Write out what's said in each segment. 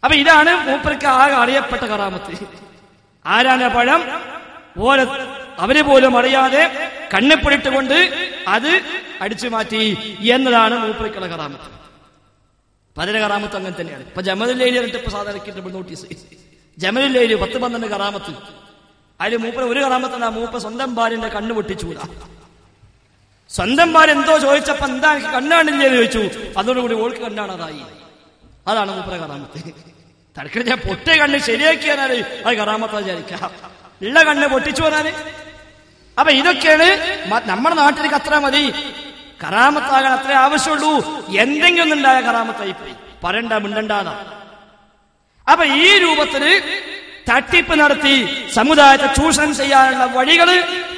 അപ്പൊ ഇതാണ് മൂപ്പർക്ക് ആകെ അറിയപ്പെട്ട കറാമത്ത്. ആരാന പഴം പോലെ അവര് പോലും അറിയാതെ കണ്ണിപ്പിടിട്ടുകൊണ്ട് അത് അടിച്ചു മാറ്റി എന്നതാണ് മൂപ്പർക്കുള്ള കറാമത്ത്. പതിന കറാമത്ത് അങ്ങനെ തന്നെയാണ്. ഇപ്പൊ ജമലുല്ലൈലി എന്നിട്ട് ഇപ്പൊ സാധാരണ നോട്ടീസ് ജമലുല്ലൈലി 10-12 കറാമത്ത്. അതിൽ മൂപ്പർ ഒരു കറാമത്തല്ല, മൂപ്പ സ്വന്തം ഭാര്യന്റെ കണ്ണ് പൊട്ടിച്ചൂല. സ്വന്തം ഭാര്യ എന്തോ ചോദിച്ചപ്പോ എന്താ എനിക്ക് കണ്ണ് കാണില്ലേന്ന് ചോദിച്ചു. അതോടുകൂടി ഓൾക്ക് കണ്ണാണതായി. അതാണ് മൂപ്പര കറാമത്ത്. തടക്കണ ഞാൻ പൊട്ടിയ കണ്ണ് ശരിയാക്കിയാല് അത് കറാമത്ത വിചാരിക്കാം. ഉള്ള കണ്ണ് പൊട്ടിച്ചു വരാന്. അപ്പൊ ഇതൊക്കെയാണ് നമ്മുടെ നാട്ടിലേക്ക് അത്ര മതി. കറാമത്താകാൻ അത്രേ ആവശ്യമുള്ളൂ. എന്തെങ്കിലും ഒന്നുണ്ടായ കറാമത്തായി പോയി പറയണ്ട, മിണ്ടണ്ടാണ്. അപ്പൊ ഈ രൂപത്തില് തട്ടിപ്പ് നടത്തി സമുദായത്തെ ചൂഷണം ചെയ്യാനുള്ള വഴികൾ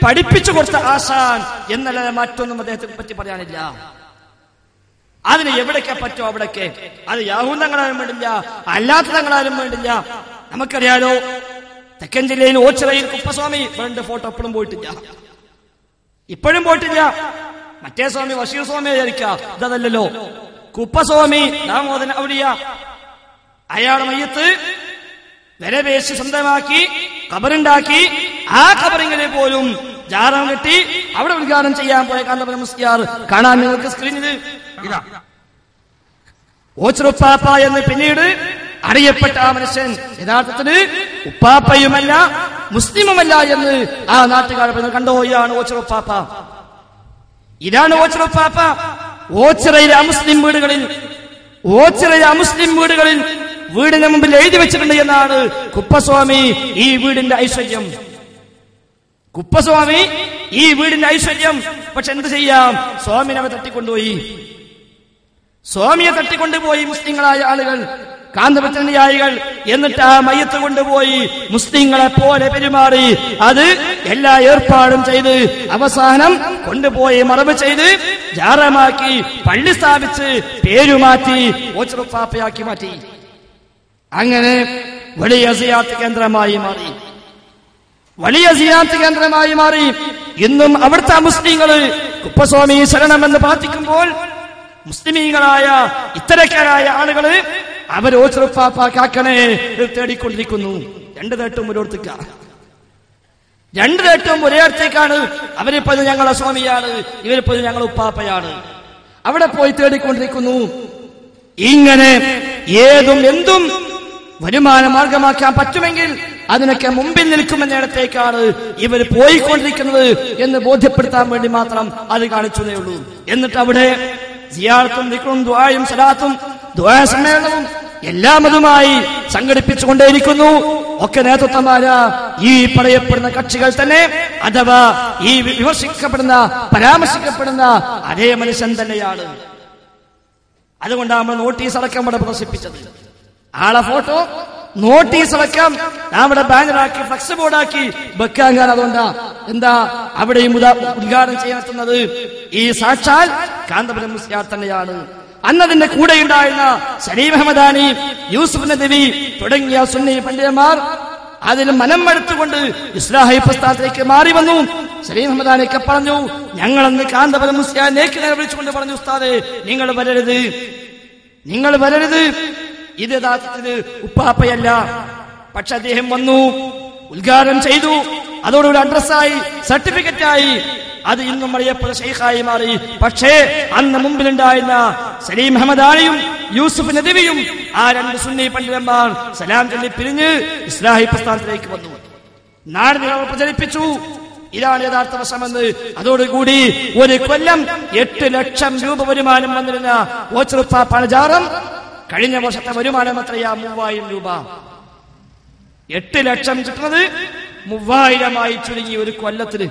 പഠിപ്പിച്ചു കൊടുത്ത ആശാൻ എന്നല്ലാതെ മറ്റൊന്നും അദ്ദേഹത്തെ പറ്റി പറയാനില്ല. അതിന് എവിടേക്ക് പറ്റോ അവിടേക്ക്. അത് യാഹൂ തങ്ങളാലും വേണ്ടില്ല, അല്ലാത്ത തങ്ങളാലും വേണ്ടില്ല. നമുക്കറിയാലോ, തെക്കൻ ജില്ലയിൽ ഓച്ചിറയിൽ കുപ്പസ്വാമി വേണ്ട ഫോട്ടോ എപ്പോഴും പോയിട്ടില്ല, ഇപ്പോഴും പോയിട്ടില്ല. മറ്റേ സ്വാമി ബഷീർ സ്വാമി വിചാരിക്കാം, ഇതല്ലല്ലോ. കുപ്പസ്വാമി ദാമോദരൻ ഔലിയ, അയാളുടെ മയ്യത്ത് വിലപേശി സ്വന്തമാക്കി കബറുണ്ടാക്കി, ആ കബറിങ്ങനെ പോലും ജാറം കെട്ടി അവിടെ ഉദ്ഘാടനം ചെയ്യാൻ പോയ കാന്തപുരം മുസ്ലിയാർ കാണാൻ നിങ്ങൾക്ക് സ്ക്രീനിൽ ഇതാ. ഓച്ചിറുപ്പാപ്പ എന്ന് പിന്നീട് അറിയപ്പെട്ട ആ മനുഷ്യൻ യഥാർത്ഥത്തിന് ഉപ്പാപ്പയുമല്ല മുസ്ലിമുമല്ല എന്ന് ആ നാട്ടുകാർ കണ്ടോ. ഇതാണ് ഓച്ചിറുപ്പാപ്പ, ഇതാണ് ഓച്ചിറുപ്പാപ്പ. ഓച്ചിറയിലെ അമുസ്ലിം വീടുകളിൽ വീടിന് മുമ്പിൽ എഴുതി വെച്ചിട്ടുണ്ട് എന്നാണ് കുപ്പസ്വാമി ഈ വീടിന്റെ ഐശ്വര്യം. കുപ്പസ്വാമി ഈ വീടിന്റെ ഐശ്വര്യം. പക്ഷെ എന്ത് ചെയ്യാം, സ്വാമിനെ തട്ടിക്കൊണ്ടുപോയി. സ്വാമിയെ തട്ടിക്കൊണ്ടുപോയി മുസ്ലിങ്ങളായ ആളുകൾ, കാന്തപുരനുയായികൾ. എന്നിട്ട് ആ മയ്യത്ത് കൊണ്ടുപോയി മുസ്ലിങ്ങളെ പോലെ പെരുമാറി അത് എല്ലാ ഏർപ്പാടും ചെയ്ത് അവസാനം കൊണ്ടുപോയി മറവ് ചെയ്ത് ജാറമാക്കി പള്ളി സ്ഥാപിച്ച് പേരുമാറ്റി ഓച്ചിറുപ്പാപ്പയാക്കി മാറ്റി. അങ്ങനെ വലിയ സിയാറത്ത് കേന്ദ്രമായി മാറി. ഇന്നും അവിടുത്തെ മുസ്ലിങ്ങൾ കുപ്പസ്വാമി ശരണമെന്ന് പ്രാർത്ഥിക്കുമ്പോൾ മുസ്ലിമീങ്ങളായ ഇത്തരക്കാരായ ആളുകള് അവർ ഓച്ചിറുപ്പാപ്പ കാക്കനെ തേടിക്കൊണ്ടിരിക്കുന്നു. രണ്ടു തേട്ടും ഒരേ അടുത്തേക്കാണ്. അവരിപ്പോഴും ഞങ്ങളെ സ്വാമിയാണ്, ഇവരിപ്പോഴും ഞങ്ങൾ ഉപ്പാപ്പയാണ്. അവിടെ പോയി തേടിക്കൊണ്ടിരിക്കുന്നു. ഇങ്ങനെ ഏതും എന്തും വരുമാന മാർഗമാക്കാൻ പറ്റുമെങ്കിൽ അതിനൊക്കെ മുമ്പിൽ നിൽക്കുമെന്നിടത്തേക്കാണ് ഇവർ പോയിക്കൊണ്ടിരിക്കുന്നത് എന്ന് ബോധ്യപ്പെടുത്താൻ വേണ്ടി മാത്രം അത് കാണിച്ചതേ ഉള്ളൂ. എന്നിട്ട് അവിടെ സിയാറത്തും ദിക്റും ദുആയും സലാത്തും ദുആ സമ്മേളനവും എല്ലാം അതുമായി സംഘടിപ്പിച്ചുകൊണ്ടേയിരിക്കുന്നു. ഒക്കെ നേതൃത്വമാരാ ഈ പറയപ്പെടുന്ന കക്ഷികൾ തന്നെ, അഥവാ ഈ പരാമർശിക്കപ്പെടുന്ന അതേ മനുഷ്യൻ തന്നെയാണ്. അതുകൊണ്ടാണ് നമ്മൾ നോട്ടീസ് അടക്കം ഇവിടെ പ്രദർശിപ്പിച്ചത്. ആളെ ഫോട്ടോ നോട്ടീസ് അടക്കം നമ്മുടെ ബാനറാക്കി ഫ്ലക്സ് ബോർഡാക്കി വെക്കാൻ കാരണം അതുകൊണ്ടാ. എന്താ അവിടെയും ഉദ്ഘാടനം ചെയ്യാനെത്തുന്നത് ഈ സാക്ഷാൽ കാന്തപുരം മുസ്ലിയാർ തന്നെയാണ്. അന്നതിന്റെ കൂടെ ഉണ്ടായിരുന്ന സലീം അഹമ്മദാനി, യൂസുഫ് നദവി തുടങ്ങിയ സുന്നി പണ്ഡിതന്മാർ അതിൽ മനം മടുത്തുകൊണ്ട് ഇസ്ലാഹി പ്രസ്ഥാനത്തിലേക്ക് മാറി വന്നു. സലീം അഹമ്മദാനിയൊക്കെ പറഞ്ഞു, ഞങ്ങളന്ന് കാന്തപുരം മുസ്ലിയാർ നേക്ക് നേരെ വിളിച്ചുകൊണ്ട് പറഞ്ഞു, ഉസ്താദേ നിങ്ങൾ വരരുത്, ഇത് യഥാർത്ഥത്തിന് ഉപ്പാപ്പയല്ല. പക്ഷെ അദ്ദേഹം വന്നു, ഉദ്ഘാടനം ചെയ്തു, അതോടുകൂടി അഡ്രസ്സായി, സർട്ടിഫിക്കറ്റായി, അത് ഇന്നും അറിയപ്പെട്ട ഷെയ്ഖായി മാറി. പക്ഷേ അന്ന് മുമ്പിലുണ്ടായിരുന്ന സലീം അഹമ്മദാനിയും യൂസുഫ് നദവിയും ആ രണ്ട് സുന്നി പണ്ഡിതന്മാർ സലാം ചൊല്ലി പിരിഞ്ഞ് ഇസ്ലാഹി പ്രസ്ഥാനത്തിലേക്ക് വന്നു. നാടിനെ പ്രചരിപ്പിച്ചു. ഇതാണ് യഥാർത്ഥ വശമെന്ന്. അതോടുകൂടി ഒരു കൊല്ലം 8 ലക്ഷം രൂപ വരുമാനം വന്നിരുന്ന ഓച്ചിറുപ്പാപ്പ ജാറം കഴിഞ്ഞ വർഷത്തെ വരുമാനം എത്രയാ? 3000 രൂപ. 8 ലക്ഷം കിട്ടുന്നത് 3000 ചുരുങ്ങി ഒരു കൊല്ലത്തിന്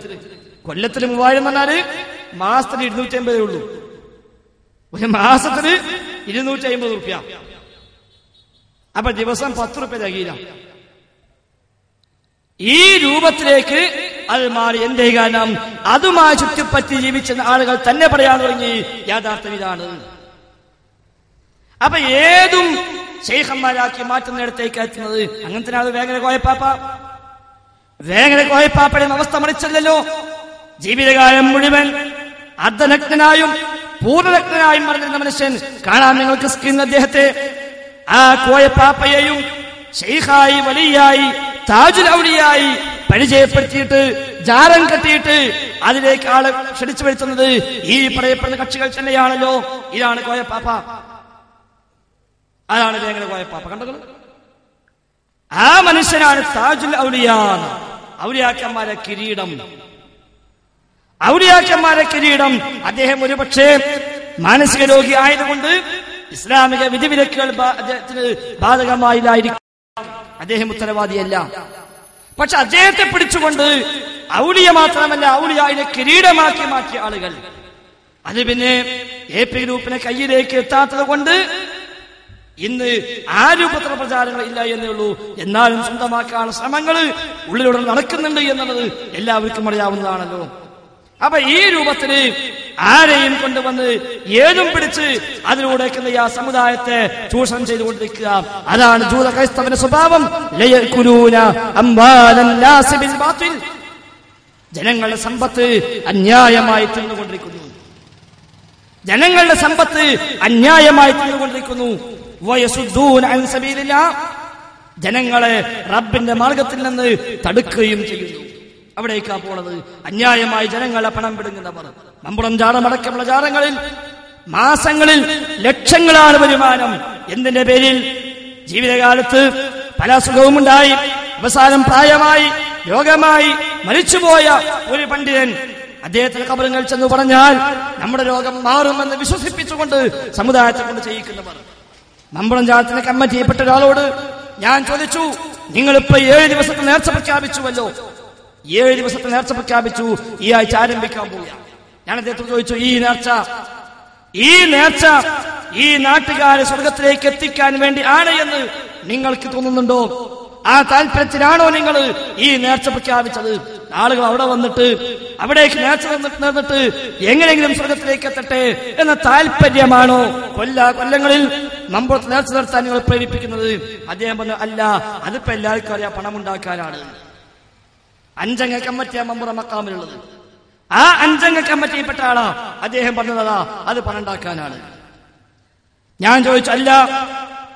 3000 എന്ന് പറഞ്ഞാല് മാസത്തിന് 250 ഉള്ളൂ. ഒരു മാസത്തിന് 250 റുപ്യ. അപ്പൊ ദിവസം 10 റുപ്യ തികയില്ല. ഈ രൂപത്തിലേക്ക് അത് മാറി. എന്തേ കാരണം? അതുമായി ചുറ്റിപ്പറ്റി ജീവിച്ച ആളുകൾ തന്നെ പറയാൻ തുടങ്ങി യാഥാർത്ഥ്യം ഇതാണ്. അപ്പൊ ഏതും ശൈഖന്മാരാക്കി മാറ്റുന്നിടത്തേക്ക് എത്തുന്നത്. അങ്ങനത്തെ ആൾ വേങ്ങര കോയപ്പാപ്പയുടെ അവസ്ഥ മറിച്ചല്ലോ. ജീവിതകാലം മുഴുവൻ അർദ്ധനഗ്നായും പൂർണ്ണനഗ്നായും മറന്നിരുന്ന മനുഷ്യൻ കാണാൻ നിങ്ങൾക്ക് സ്ക്രീൻ അദ്ദേഹത്തെ. ആ കോയപ്പാപ്പയെയും ശൈഖായി വലിയായി താജുൽ ഔലിയായി പരിചയപ്പെടുത്തിയിട്ട് ജാരം കെട്ടിയിട്ട് അതിലേക്ക് ആളെ ക്ഷണിച്ചു വരുത്തുന്നത് ഈ പറയപ്പെടുന്ന കക്ഷികൾ തന്നെയാണല്ലോ. ഇതാണ് കോയപ്പാപ്പ, അതാണ് വേങ്ങര കോയപ്പാപ്പ. കണ്ടത് ആ മനുഷ്യനാണ് താജുൽ ഔലിയ, ഔലിയാക്കന്മാരെ കിരീടം. ഔലിയാക്കന്മാരെ കിരീടം. അദ്ദേഹം ഒരുപക്ഷെ മാനസിക രോഗി ആയതുകൊണ്ട് ഇസ്ലാമിക വിധിവിലക്കുകൾ അദ്ദേഹത്തിന് ബാധകമായില്ലായിരിക്കും. അദ്ദേഹം ഉത്തരവാദിയല്ല. പക്ഷെ അദ്ദേഹത്തെ പിടിച്ചുകൊണ്ട് ഔലിയ മാത്രമല്ല ഔലിയായിനെ കിരീടമാക്കി മാറ്റിയ ആളുകൾ. അത് പിന്നെ AP ഗ്രൂപ്പിനെ കയ്യിലേക്ക് എത്താത്തത് കൊണ്ട് ഇന്ന് ആ രൂപത്തിലുള്ള പ്രചാരങ്ങൾ ഇല്ല എന്നേ ഉള്ളൂ. എന്നാലും സ്വന്തമാക്കാനുള്ള ശ്രമങ്ങൾ ഉള്ളിലൂടെ നടക്കുന്നുണ്ട് എന്നുള്ളത് എല്ലാവർക്കും അറിയാവുന്നതാണല്ലോ. അപ്പൊ ഈ രൂപത്തില് ആരെയും കൊണ്ടുവന്ന് ഏതും പിടിച്ച് അതിലൂടെ ആ സമുദായത്തെ ചൂഷണം ചെയ്തുകൊണ്ടിരിക്കുക. അതാണ് ജൂത ക്രൈസ്തവന്റെ സ്വഭാവം. ജനങ്ങളുടെ സമ്പത്ത് അന്യായമായി തിന്നുകൊണ്ടിരിക്കുന്നു. ജനങ്ങളുടെ സമ്പത്ത് അന്യായമായി തിന്നുകൊണ്ടിരിക്കുന്നു. ജനങ്ങളെ റബ്ബിന്റെ മാർഗത്തിൽ നിന്ന് തടുക്കുകയും ചെയ്യുന്നു. അവിടേക്കാ പോണത്. അന്യായമായി ജനങ്ങളെ പണം പിടുങ്ങുന്നവർ. മമ്പുറം ജാറമടക്കമുള്ള ജാറങ്ങളിൽ മാസങ്ങളിൽ ലക്ഷങ്ങളാണ് വരുമാനം. എന്തിന്റെ പേരിൽ? ജീവിതകാലത്ത് പല അസുഖവുമുണ്ടായി അവസാനം പ്രായമായി രോഗമായി മരിച്ചുപോയ ഒരു പണ്ഡിതൻ അദ്ദേഹത്തിന് ഖബറിൽ ചെന്ന് പറഞ്ഞാൽ നമ്മുടെ രോഗം മാറുമെന്ന് വിശ്വസിപ്പിച്ചുകൊണ്ട് സമുദായത്തെ കൊണ്ട് ചെയ്യിക്കുന്നവർ. മമ്പുറം ജാറത്തിന് കമ്മിറ്റി ചെയ്യപ്പെട്ട ഒരാളോട് ഞാൻ ചോദിച്ചു, നിങ്ങളിപ്പോ 7 ദിവസത്തെ നേർച്ച പ്രഖ്യാപിച്ചുവല്ലോ, 7 ദിവസത്തെ നേർച്ച പ്രഖ്യാപിച്ചു, ഈ ആഴ്ച ആരംഭിക്കാൻ പോവുക. ഞാൻ അദ്ദേഹത്തോട് ചോദിച്ചു, ഈ നേർച്ച ഈ നാട്ടുകാരെ സ്വർഗത്തിലേക്ക് എത്തിക്കാൻ വേണ്ടി ആണ് എന്ന് നിങ്ങൾക്ക് തോന്നുന്നുണ്ടോ? ആ താല്പര്യത്തിലാണോ നിങ്ങൾ ഈ നേർച്ച പ്രഖ്യാപിച്ചത്? ആളുകൾ അവിടെ വന്നിട്ട് അവിടേക്ക് നേർച്ച നേർന്നിട്ട് എങ്ങനെയെങ്കിലും സ്വർഗത്തിലേക്ക് എത്തട്ടെ എന്ന താല്പര്യമാണോ കൊല്ലങ്ങളിൽ മമ്പുറത്ത് നേർച്ച നടത്താൻ നിങ്ങൾ പ്രേരിപ്പിക്കുന്നത്? അദ്ദേഹം പറഞ്ഞു, അല്ല, അതിപ്പോ എല്ലാവർക്കും അറിയാം, പണമുണ്ടാക്കാനാണ്. 5 അംഗ കമ്മിറ്റിയാ മമ്പുറം മക്കാമിലുള്ളത്. ആ 5 അംഗ കമ്മിറ്റിയിൽപ്പെട്ട ആളാ അദ്ദേഹം പറഞ്ഞതാ അത് പണം ഉണ്ടാക്കാനാണ്. ഞാൻ ചോദിച്ചു, അല്ല,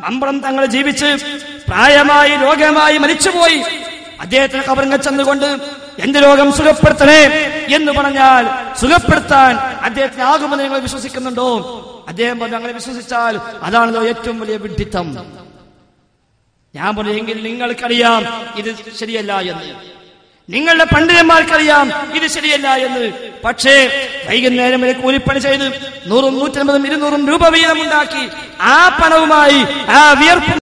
മമ്പുറം തങ്ങൾ ജീവിച്ച് പ്രായമായി രോഗമായി മരിച്ചുപോയി അദ്ദേഹത്തിന് ഖബറിൽ ചെന്നുകൊണ്ട് എന്റെ രോഗം സുഖപ്പെടുത്തണേ എന്ന് പറഞ്ഞാൽ സുഖപ്പെടുത്താൻ അദ്ദേഹത്തിന് ആകുമെന്ന് നിങ്ങൾ വിശ്വസിക്കുന്നുണ്ടോ? അദ്ദേഹം പറഞ്ഞു, അങ്ങനെ വിശ്വസിച്ചാൽ അതാണല്ലോ ഏറ്റവും വലിയ വിഡ്ഢിത്തം. ഞാൻ പറഞ്ഞു, എങ്കിൽ നിങ്ങൾക്കറിയാം ഇത് ശരിയല്ല എന്ന്, നിങ്ങളുടെ പണ്ഡിതന്മാർക്കറിയാം ഇത് ശരിയല്ല എന്ന്. പക്ഷേ വൈകുന്നേരം വരെ കൂലിപ്പണി ചെയ്ത് 100, 150, 200 രൂപ വീതം ഉണ്ടാക്കി ആ പണവുമായി ആ വിയർപ്പ്